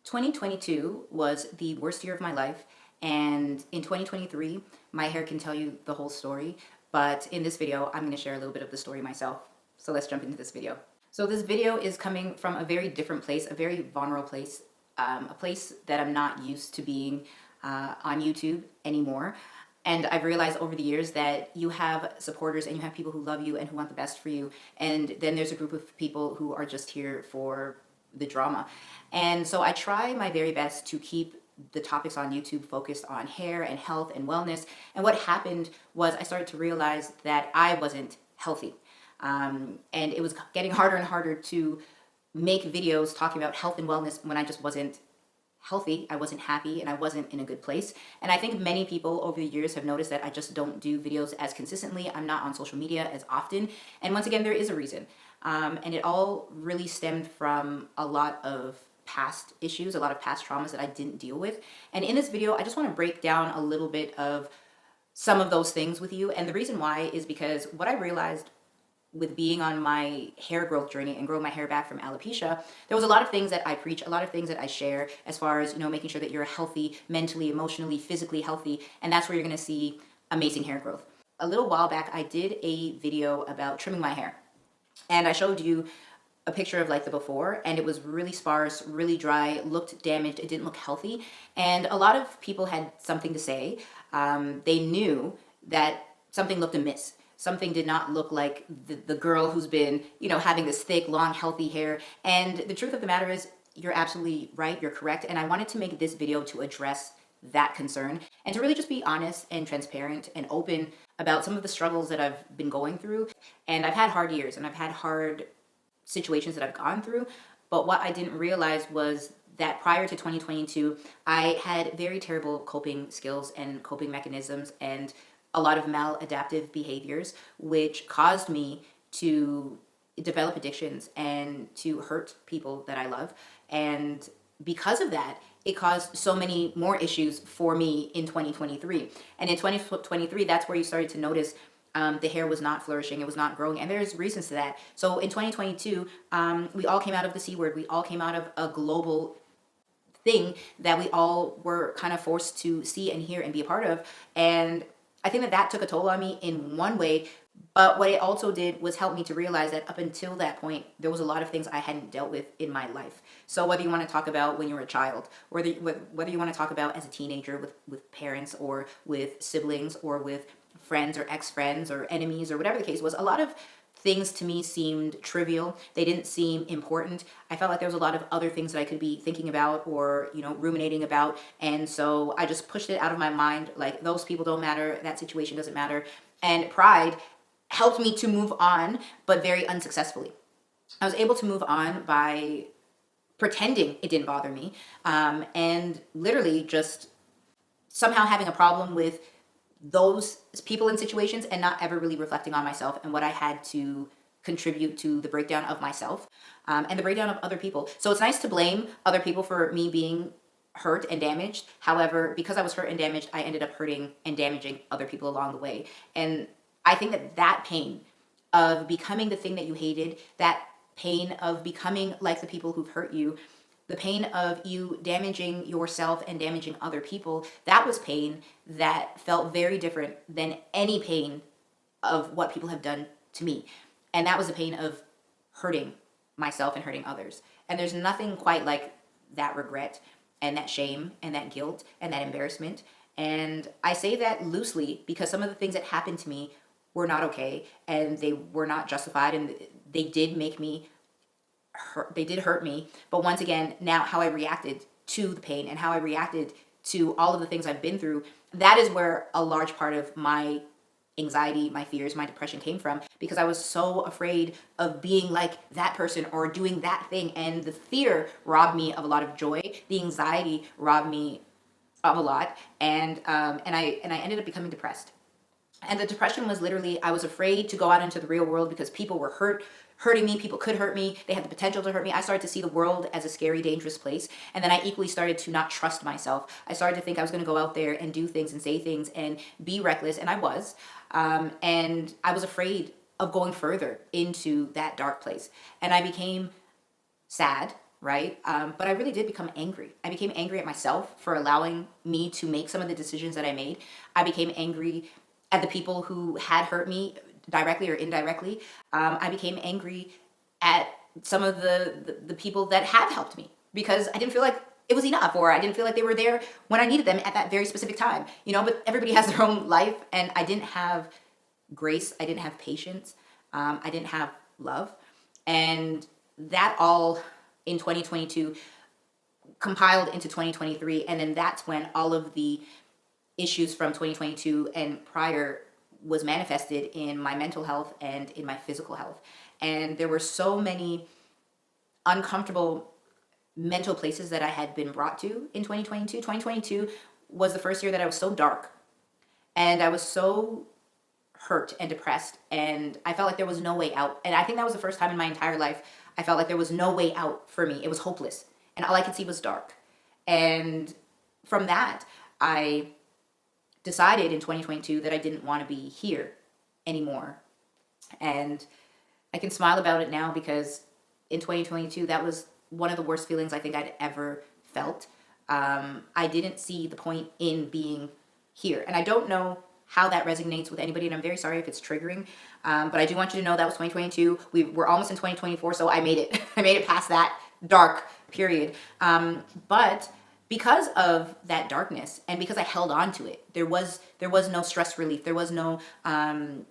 2022 was the worst year of my life, and in 2023, my hair can tell you the whole story, but in this video, I'm gonna share a little bit of the story myself. So let's jump into this video. So this video is coming from a very different place, a very vulnerable place, a place that I'm not used to being on YouTube anymore. And I've realized over the years that you have supporters and you have people who love you and who want the best for you. And then there's a group of people who are just here for the drama. And so I try my very best to keep the topics on YouTube focused on hair and health and wellness. And what happened was I started to realize that I wasn't healthy. And it was getting harder and harder to make videos talking about health and wellness when I just wasn't healthy, I wasn't happy, and I wasn't in a good place. And I think many people over the years have noticed that I just don't do videos as consistently. I'm not on social media as often. And once again, there is a reason. And it all really stemmed from a lot of past issues, a lot of past traumas that I didn't deal with. And in this video, I just want to break down a little bit of some of those things with you. And the reason why is because what I realized with being on my hair growth journey and growing my hair back from alopecia, there was a lot of things that I preach, a lot of things that I share as far as, making sure that you're healthy, mentally, emotionally, physically healthy. And that's where you're going to see amazing hair growth. A little while back, I did a video about trimming my hair. And I showed you a picture of like the before, and it was really sparse, really dry, looked damaged, it didn't look healthy. And a lot of people had something to say. They knew that something looked amiss. Something did not look like the girl who's been, having this thick, long, healthy hair. And the truth of the matter is, you're absolutely right, you're correct. And I wanted to make this video to address that concern and to really just be honest and transparent and open about some of the struggles that I've been going through. And I've had hard years and I've had hard situations that I've gone through. But what I didn't realize was that prior to 2022, I had very terrible coping skills and coping mechanisms and a lot of maladaptive behaviors, which caused me to develop addictions and to hurt people that I love. And because of that, it caused so many more issues for me in 2023. And in 2023, that's where you started to notice the hair was not flourishing, it was not growing, and there's reasons to that. So in 2022, we all came out of the C word, we all came out of a global thing that we all were kind of forced to see and hear and be a part of. And I think that took a toll on me in one way, but what it also did was help me to realize that up until that point, there was a lot of things I hadn't dealt with in my life. So whether you want to talk about when you were a child, whether you want to talk about as a teenager with parents or with siblings or with friends or ex-friends or enemies or whatever the case was, a lot of things to me seemed trivial. They didn't seem important. I felt like there was a lot of other things that I could be thinking about or, ruminating about. And so I just pushed it out of my mind. Like, those people don't matter. That situation doesn't matter. And pride helped me to move on, but very unsuccessfully. I was able to move on by pretending it didn't bother me, and literally just somehow having a problem with those people in situations and not ever really reflecting on myself and what I had to contribute to the breakdown of myself and the breakdown of other people. So it's nice to blame other people for me being hurt and damaged. However, because I was hurt and damaged, I ended up hurting and damaging other people along the way. And I think that pain of becoming the thing that you hated, that pain of becoming like the people who've hurt you, the pain of you damaging yourself and damaging other people, that was pain that felt very different than any pain of what people have done to me. And that was the pain of hurting myself and hurting others. And there's nothing quite like that regret and that shame and that guilt and that embarrassment. And I say that loosely because some of the things that happened to me were not okay and they were not justified and they did make me hurt, they did hurt me. But once again, now how I reacted to the pain and how I reacted to all of the things I've been through, that is where a large part of my anxiety, my fears, my depression came from, because I was so afraid of being like that person or doing that thing. And the fear robbed me of a lot of joy. The anxiety robbed me of a lot. And I ended up becoming depressed. And the depression was literally, I was afraid to go out into the real world because people were hurting me, people could hurt me, they had the potential to hurt me. I started to see the world as a scary, dangerous place. And then I equally started to not trust myself. I started to think I was gonna go out there and do things and say things and be reckless, and I was. And I was afraid of going further into that dark place. And I became sad, right? But I really did become angry. I became angry at myself for allowing me to make some of the decisions that I made. I became angry at the people who had hurt me directly or indirectly. I became angry at some of the people that have helped me because I didn't feel like it was enough, or I didn't feel like they were there when I needed them at that very specific time, you know. But everybody has their own life, and I didn't have grace, I didn't have patience, I didn't have love. And that all in 2022 compiled into 2023. And then that's when all of the issues from 2022 and prior was manifested in my mental health and in my physical health. And there were so many uncomfortable mental places that I had been brought to in 2022. 2022 was the first year that I was so dark, and I was so hurt and depressed, and I felt like there was no way out. And I think that was the first time in my entire life I felt like there was no way out for me. It was hopeless, and all I could see was dark. And from that, I decided in 2022 that I didn't want to be here anymore. And I can smile about it now because in 2022, that was one of the worst feelings I think I'd ever felt. I didn't see the point in being here. And I don't know how that resonates with anybody, and I'm very sorry if it's triggering. But I do want you to know that was 2022. We're almost in 2024, so I made it. I made it past that dark period. But because of that darkness, and because I held on to it, there was no stress relief. There was no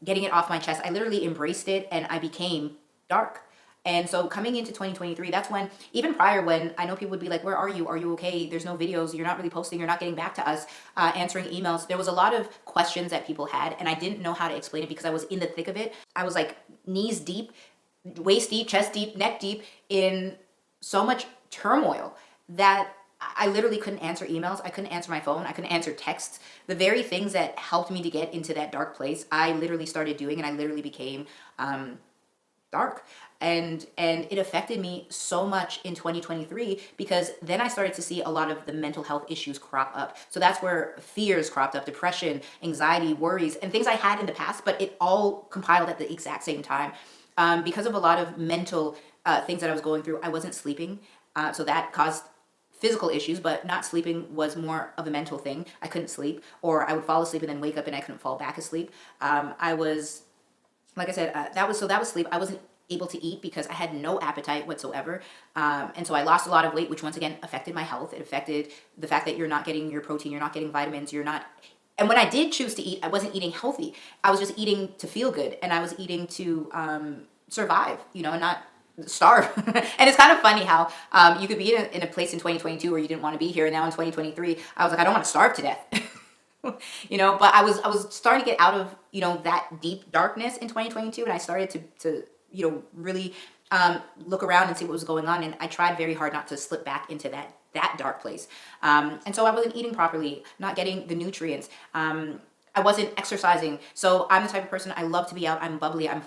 getting it off my chest. I literally embraced it, and I became dark. And so coming into 2023, that's when, even prior, when I know people would be like, where are you? Are you okay? There's no videos. You're not really posting. You're not getting back to us, answering emails. There was a lot of questions that people had, and I didn't know how to explain it because I was in the thick of it. I was like knees deep, waist deep, chest deep, neck deep in so much turmoil that I literally couldn't answer emails. I couldn't answer my phone. I couldn't answer texts. The very things that helped me to get into that dark place, I literally started doing, and I literally became dark. And it affected me so much in 2023 because then I started to see a lot of the mental health issues crop up. So that's where fears cropped up, depression, anxiety, worries, and things I had in the past, but it all compiled at the exact same time. Because of a lot of mental things that I was going through, I wasn't sleeping. So that caused physical issues, but not sleeping was more of a mental thing. I couldn't sleep, or I would fall asleep and then wake up and I couldn't fall back asleep. I was, like I said, that was sleep. I wasn't able to eat because I had no appetite whatsoever. And so I lost a lot of weight, which once again affected my health. It affected the fact that you're not getting your protein, you're not getting vitamins, and when I did choose to eat, I wasn't eating healthy. I was just eating to feel good, and I was eating to survive, you know, and not starve. And it's kind of funny how you could be in a place in 2022 where you didn't want to be here, and now in 2023, I was like, I don't want to starve to death. You know, but I was starting to get out of, you know, that deep darkness in 2022, and I started to you know, really look around and see what was going on. And I tried very hard not to slip back into that dark place. And so I wasn't eating properly, not getting the nutrients. I wasn't exercising. So I'm the type of person, I love to be out. I'm bubbly. I'm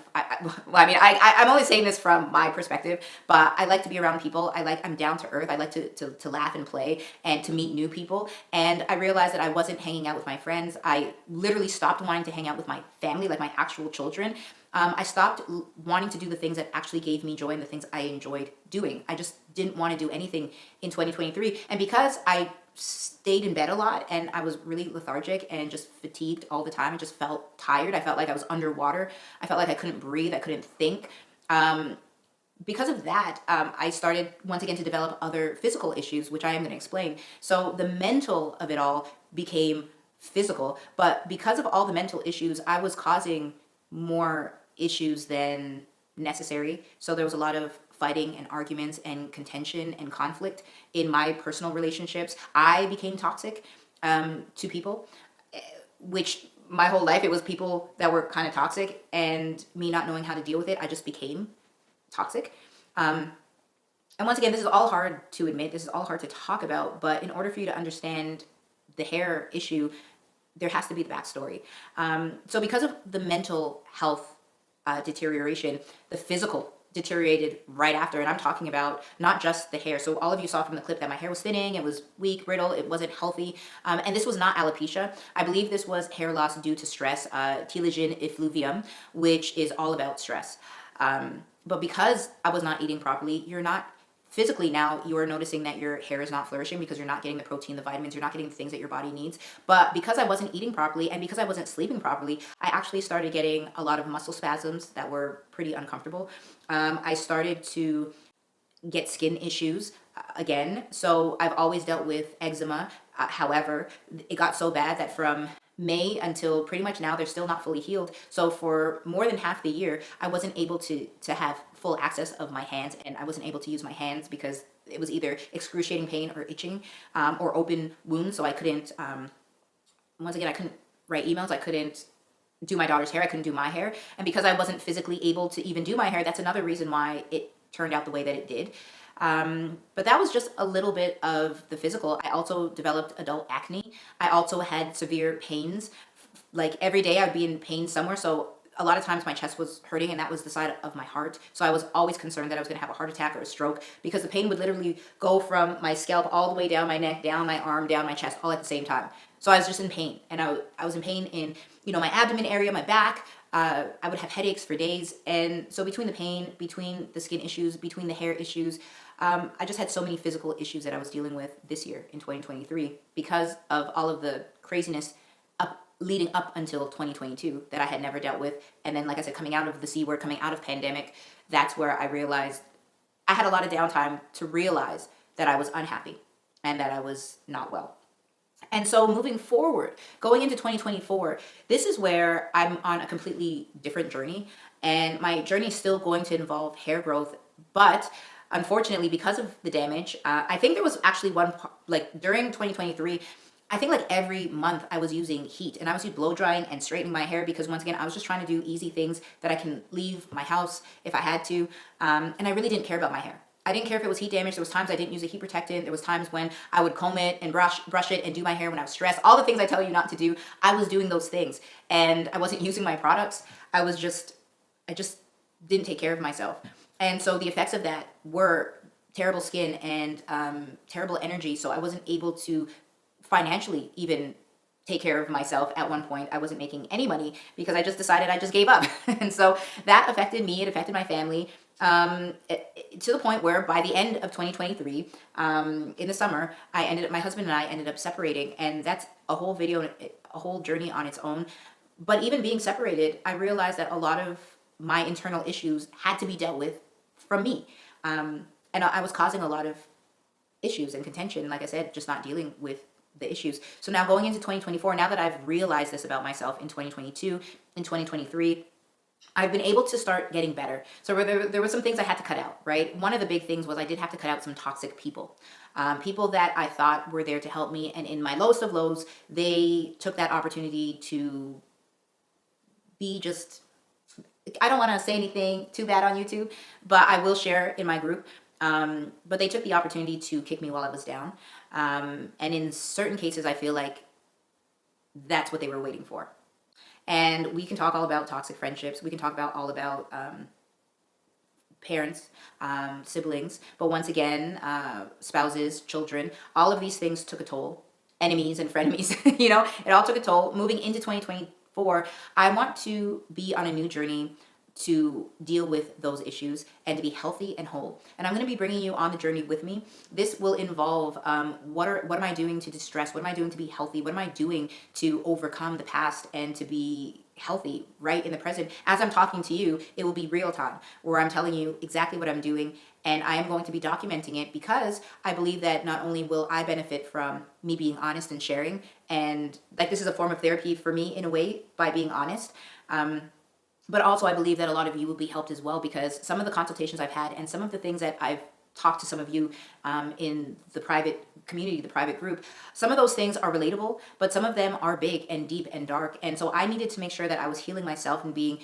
only saying this from my perspective, but I like to be around people. I'm down to earth. I like to laugh and play and to meet new people. And I realized that I wasn't hanging out with my friends. I literally stopped wanting to hang out with my family, like my actual children. I stopped wanting to do the things that actually gave me joy and the things I enjoyed doing. I just didn't want to do anything in 2023. And because I stayed in bed a lot and I was really lethargic and just fatigued all the time, I just felt tired. I felt like I was underwater. I felt like I couldn't breathe. I couldn't think. Because of that, I started once again to develop other physical issues, which I am going to explain. So the mental of it all became physical. But because of all the mental issues, I was causing more issues than necessary. So there was a lot of fighting and arguments and contention and conflict in my personal relationships. I became toxic to people, which my whole life it was people that were kind of toxic, and me not knowing how to deal with it, I just became toxic. And once again, this is all hard to admit, this is all hard to talk about, but in order for you to understand the hair issue, there has to be the backstory. So because of the mental health deterioration, the physical deteriorated right after. And I'm talking about not just the hair. So all of you saw from the clip that my hair was thinning, it was weak, brittle, it wasn't healthy. And this was not alopecia. I believe this was hair loss due to stress, telogen effluvium, which is all about stress. But because I was not eating properly, you're not physically now you're noticing that your hair is not flourishing because you're not getting the protein, the vitamins, you're not getting the things that your body needs. But because I wasn't eating properly and because I wasn't sleeping properly, I actually started getting a lot of muscle spasms that were pretty uncomfortable. I started to get skin issues again. So I've always dealt with eczema. However, it got so bad that from May until pretty much now, they're still not fully healed. So for more than half the year, I wasn't able to have full access of my hands, and I wasn't able to use my hands because it was either excruciating pain or itching, or open wounds. So I couldn't, once again, I couldn't write emails. I couldn't do my daughter's hair. I couldn't do my hair. And because I wasn't physically able to even do my hair, that's another reason why it turned out the way that it did. But that was just a little bit of the physical. I also developed adult acne. I also had severe pains. Like every day I'd be in pain somewhere. So a lot of times my chest was hurting, and that was the side of my heart. So I was always concerned that I was going to have a heart attack or a stroke, because the pain would literally go from my scalp all the way down my neck, down my arm, down my chest, all at the same time. So I was just in pain, and I was in pain in, my abdomen area, my back. I would have headaches for days. And so between the pain, between the skin issues, between the hair issues, I just had so many physical issues that I was dealing with this year in 2023 because of all of the craziness leading up until 2022 that I had never dealt with. And then, like I said, coming out of the C word, coming out of pandemic, that's where I realized I had a lot of downtime to realize that I was unhappy and that I was not well. And so moving forward, going into 2024, this is where I'm on a completely different journey. And my journey is still going to involve hair growth. But unfortunately, because of the damage, I think there was actually like during 2023, I think like every month I was using heat, and I was blow drying and straightening my hair because, once again, I was just trying to do easy things that I can leave my house if I had to. And I really didn't care about my hair. I didn't care if it was heat damage. There was times I didn't use a heat protectant. There was times when I would comb it and brush it and do my hair when I was stressed. All the things I tell you not to do, I was doing those things. And I wasn't using my products. I just didn't take care of myself. And so the effects of that were terrible skin and terrible energy. So I wasn't able to financially even take care of myself. At one point, I wasn't making any money because I just decided I just gave up. And so that affected me. It affected my family. To the point where by the end of 2023, in the summer, my husband and I ended up separating, and that's a whole video, a whole journey on its own. But even being separated, I realized that a lot of my internal issues had to be dealt with from me. And I was causing a lot of issues and contention, like I said, just not dealing with the issues. So now going into 2024, now that I've realized this about myself in 2022, in 2023, I've been able to start getting better. So there were some things I had to cut out, right? One of the big things was I did have to cut out some toxic people. People that I thought were there to help me. And in my lowest of lows, they took that opportunity to be just, I don't want to say anything too bad on YouTube, but I will share in my group. But they took the opportunity to kick me while I was down. And in certain cases, I feel like that's what they were waiting for. And we can talk all about toxic friendships. We can talk about all about parents, siblings. But once again, spouses, children, all of these things took a toll. Enemies and frenemies, it all took a toll. Moving into 2024, I want to be on a new journey to deal with those issues and to be healthy and whole. And I'm going to be bringing you on the journey with me. This will involve what am I doing to distress? What am I doing to be healthy? What am I doing to overcome the past and to be healthy right in the present? As I'm talking to you, it will be real time where I'm telling you exactly what I'm doing, and I am going to be documenting it because I believe that not only will I benefit from me being honest and sharing, and like this is a form of therapy for me in a way by being honest, but also I believe that a lot of you will be helped as well, because some of the consultations I've had and some of the things that I've talked to some of you in the private community, the private group, some of those things are relatable, but some of them are big and deep and dark. And so I needed to make sure that I was healing myself and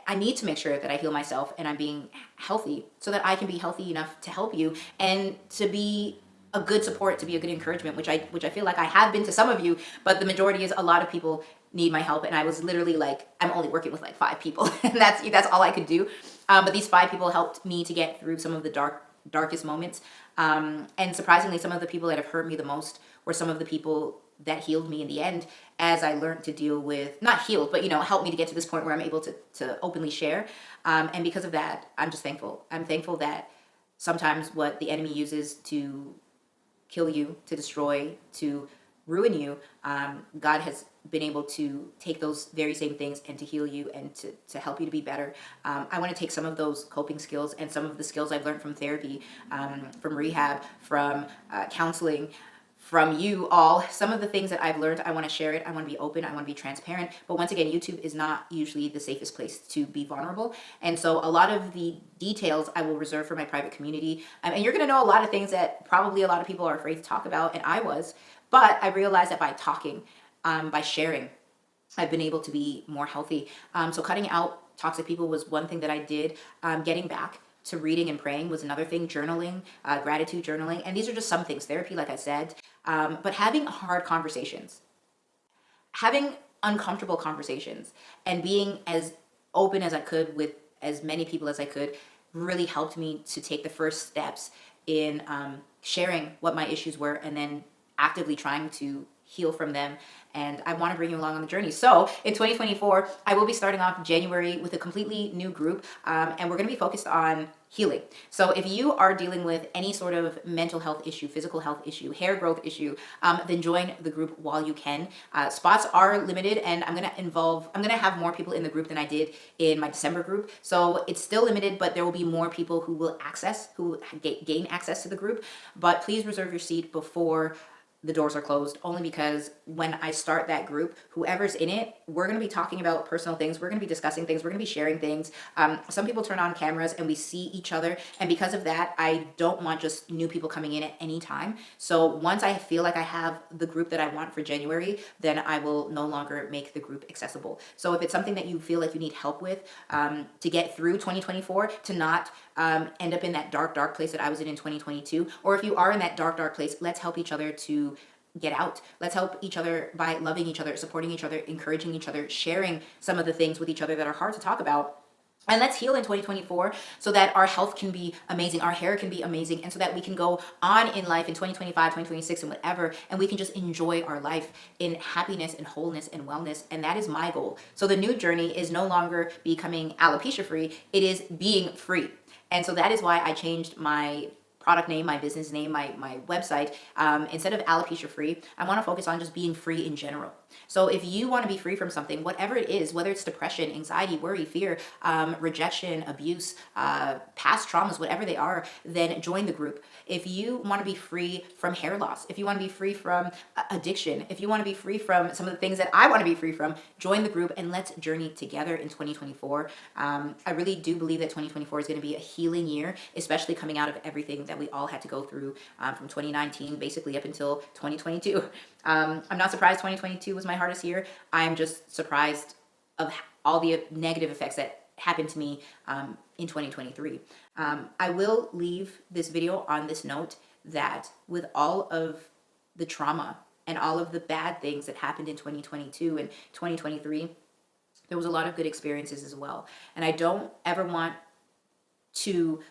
I need to make sure that I heal myself and I'm being healthy so that I can be healthy enough to help you and to be a good support, to be a good encouragement, which I feel like I have been to some of you, but the majority is a lot of people need my help. And I was literally like, I'm only working with like 5 people and that's all I could do. But these 5 people helped me to get through some of the darkest moments. And surprisingly, some of the people that have hurt me the most were some of the people that healed me in the end, as I learned to deal with, not healed, but helped me to get to this point where I'm able to openly share. And because of that, I'm just thankful. I'm thankful that sometimes what the enemy uses to kill you, to destroy, to ruin you, God has been able to take those very same things and to heal you and to help you to be better. I want to take some of those coping skills and some of the skills I've learned from therapy, from rehab, from counseling, from you all, some of the things that I've learned. I want to share it. I want to be open. I want to be transparent. But once again, YouTube is not usually the safest place to be vulnerable. And so a lot of the details I will reserve for my private community. And you're going to know a lot of things that probably a lot of people are afraid to talk about, and I was. But I realized that by talking, by sharing, I've been able to be more healthy. So cutting out toxic people was one thing that I did. Getting back to reading and praying was another thing. Journaling, gratitude journaling. And these are just some things. Therapy, like I said. But having hard conversations, having uncomfortable conversations, and being as open as I could with as many people as I could really helped me to take the first steps in sharing what my issues were and then actively trying to heal from them. And I want to bring you along on the journey. So in 2024, I will be starting off January with a completely new group, and we're going to be focused on healing. So if you are dealing with any sort of mental health issue, physical health issue, hair growth issue, then join the group while you can. Spots are limited, and I'm going to have more people in the group than I did in my December group. So it's still limited, but there will be more people who will gain access to the group. But please reserve your seat before the doors are closed, only because when I start that group, whoever's in it, we're going to be talking about personal things. We're going to be discussing things. We're going to be sharing things. Some people turn on cameras and we see each other. And because of that, I don't want just new people coming in at any time. So once I feel like I have the group that I want for January, then I will no longer make the group accessible. So if it's something that you feel like you need help with to get through 2024, to not end up in that dark place that I was in 2022, or if you are in that dark place, let's help each other to get out. Let's help each other by loving each other, supporting each other, encouraging each other, sharing some of the things with each other that are hard to talk about. And let's heal in 2024 so that our health can be amazing, our hair can be amazing, and so that we can go on in life in 2025, 2026, and whatever, and we can just enjoy our life in happiness and wholeness and wellness. And that is my goal. So the new journey is no longer becoming alopecia free, it is being free. And so that is why I changed my product name, my business name, my website. Instead of alopecia free, I want to focus on just being free in general. So if you want to be free from something, whatever it is, whether it's depression, anxiety, worry, fear, rejection, abuse, past traumas, whatever they are, then join the group. If you want to be free from hair loss, if you want to be free from addiction, if you want to be free from some of the things that I want to be free from, join the group and let's journey together in 2024. I really do believe that 2024 is going to be a healing year, especially coming out of everything that we all had to go through from 2019 basically up until 2022. I'm not surprised 2022 was my hardest year. I'm just surprised of all the negative effects that happened to me in 2023. I will leave this video on this note that with all of the trauma and all of the bad things that happened in 2022 and 2023, there was a lot of good experiences as well. And I don't ever want to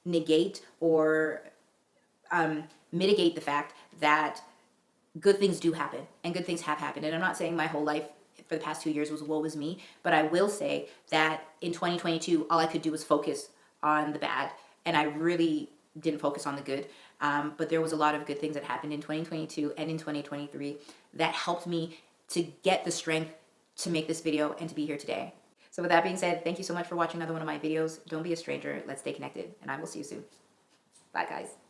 negate or mitigate the fact that good things do happen and good things have happened. And I'm not saying my whole life for the past 2 years was woe is me, but I will say that in 2022, all I could do was focus on the bad, and I really didn't focus on the good. But there was a lot of good things that happened in 2022 and in 2023 that helped me to get the strength to make this video and to be here today. So with that being said, thank you so much for watching another one of my videos. Don't be a stranger. Let's stay connected, and I will see you soon. Bye, guys.